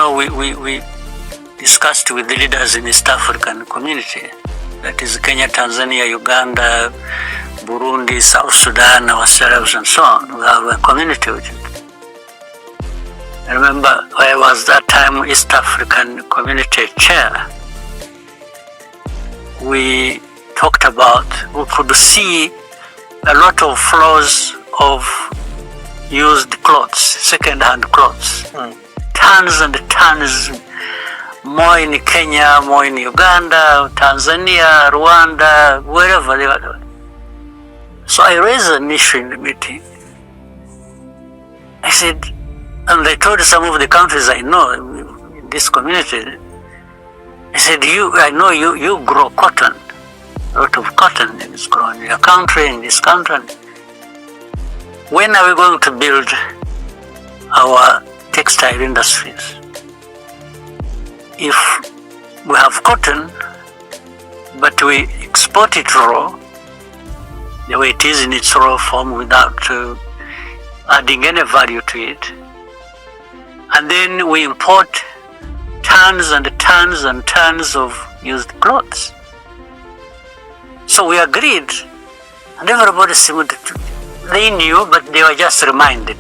know, we discussed with the leaders in East African community, that is Kenya, Tanzania, Uganda, Burundi, South Sudan, ourselves and so on. We have a community with it. I remember I was that time East African community chair. We talked about, we could see a lot of flows of used clothes, second-hand clothes. Tons and tons, more in Kenya, more in Uganda, Tanzania, Rwanda, wherever they were. So I raised an issue in the meeting. I said, and I told some of the countries I know in this community, I said, I know you grow cotton, a lot of cotton is grown in your country, in this country. When are we going to build our textile industries? If we have cotton, but we export it raw, the way it is in its raw form without adding any value to it, and then we import tons and tons and tons of used clothes. So we agreed, and everybody seemed to, they knew, but they were just reminded.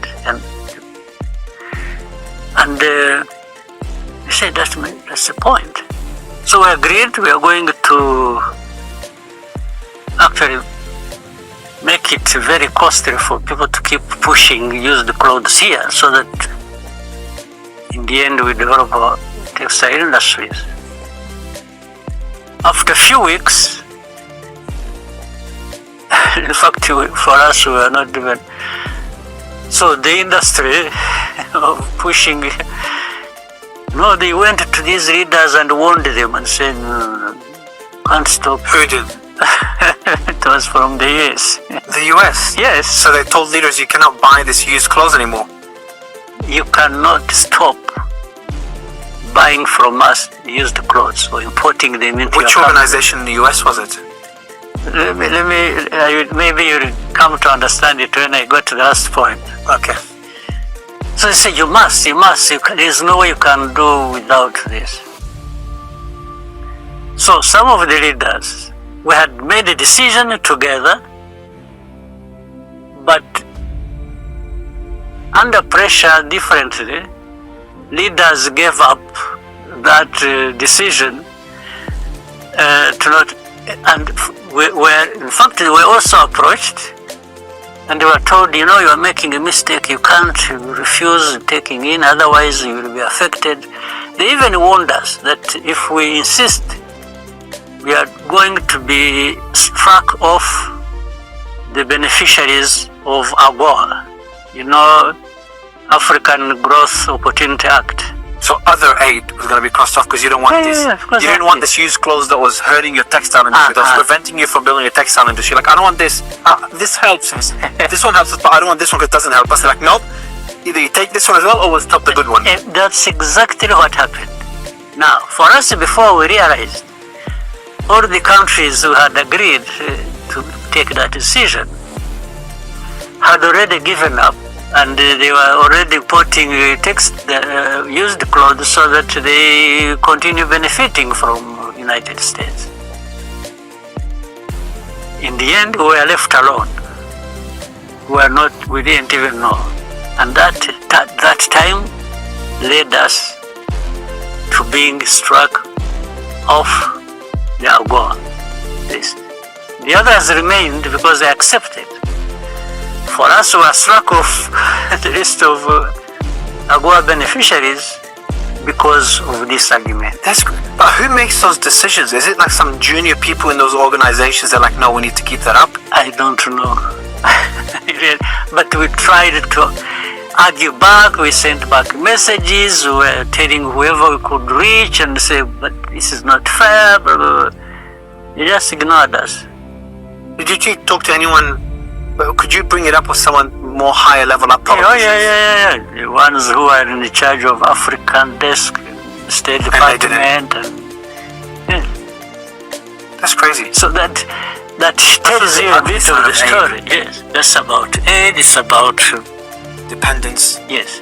And they said, that's the point. So we agreed we are going to actually make it very costly for people to keep pushing used clothes here, so that in the end we develop our textile industries. After a few weeks, in fact for us we were not even, so the industry of pushing, no, they went to these leaders and warned them and said, no, can't stop. Who did? It was from the US. The US? Yes. So they told leaders you cannot buy this used clothes anymore. You cannot stop buying from us used clothes or importing them into Which organization in the US was it? Maybe you'll come to understand it when I go to the last point. Okay. So they say, you must, there's no way you can do without this. So some of the leaders, we had made a decision together, but under pressure differently, leaders gave up that decision to not, and in fact we were also approached and they were told, you are making a mistake, you can't refuse taking in, otherwise you will be affected. They even warned us that if we insist, we are going to be struck off the beneficiaries of AGOA, African Growth Opportunity Act. So other aid was going to be crossed off because you don't want this. Yeah, you didn't want this used clothes that was hurting your textile industry, that was preventing you from building a textile industry. Like, I don't want this. This helps us. This one helps us, but I don't want this one because it doesn't help us. They're like, nope. Either you take this one as well, or we'll stop the good one. That's exactly what happened. Now, for us, before we realized, all the countries who had agreed to take that decision had already given up, and they were already importing used clothes so that they continue benefiting from United States. In the end, we were left alone. We didn't even know. And that time led us to being struck off the AGOA list. The others remained because they accepted. For us, we were struck off the list of AGOA beneficiaries because of this argument. That's good. But who makes those decisions? Is it like some junior people in those organizations that are like, no, we need to keep that up? I don't know. But we tried to argue back, we sent back messages, we were telling whoever we could reach and say, but this is not fair, blah, blah, blah. They just ignored us. Did you talk to anyone? Could you bring it up with someone more higher level up? Yeah. The ones who are in charge of African desk, State Department, and that's crazy. So that tells you a bit of the story. Yes, that's about aid. It's about dependence. Yes.